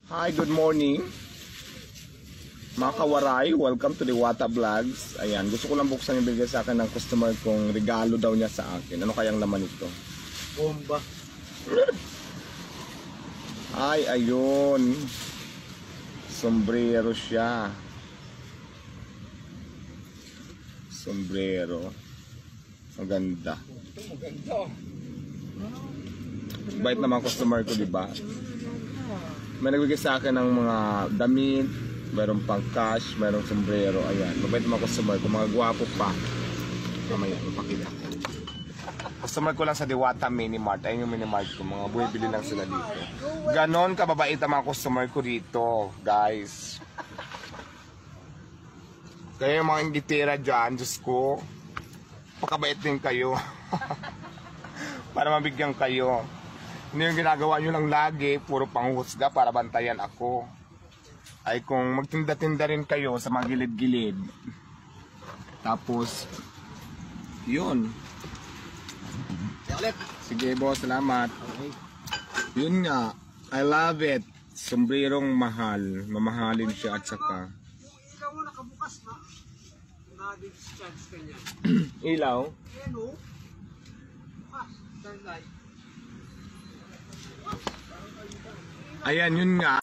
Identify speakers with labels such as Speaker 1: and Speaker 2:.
Speaker 1: Hi, good morning mga kawaray, welcome to the Wata Vlogs. Ayan, gusto ko lang buksan yung bigay sa akin ng customer kong regalo daw niya sa akin. Ano kayang laman ito?
Speaker 2: Bomba.
Speaker 1: Ay, ayun, sombrero siya. Sombrero. Maganda. Bait naman customer ko, diba? May nagbigay sa akin ng mga damit, mayroong pang cash, mayroong sombrero. Ayan, mabait naman customer ko, mga gwapo pa. Mamaya, mapakita ko. Customer ko lang sa Diwata Mini Mart. Ayun yung Mini Mart ko, mga buwibili lang sila dito. Ganon kababait ang mga customer ko dito, guys. Kaya yung mga inditera dyan, Diyos ko, pakabait din kayo. Para mabigyan kayo. Hindi yung ginagawa nyo lang lagi, puro panghusga para bantayan ako. Ay kung magtinda-tinda rin kayo sa mga gilid-gilid. Tapos, yun. Sige boss, salamat. Yun nga, I love it. Sombrerong mahal. Mamahalin siya at saka.
Speaker 2: Ikaw mo nakabukas na. Na-discharge ka niya.
Speaker 1: Ilaw?
Speaker 2: Ayan o. Bukas. Turn light.
Speaker 1: Ayan, yun nga.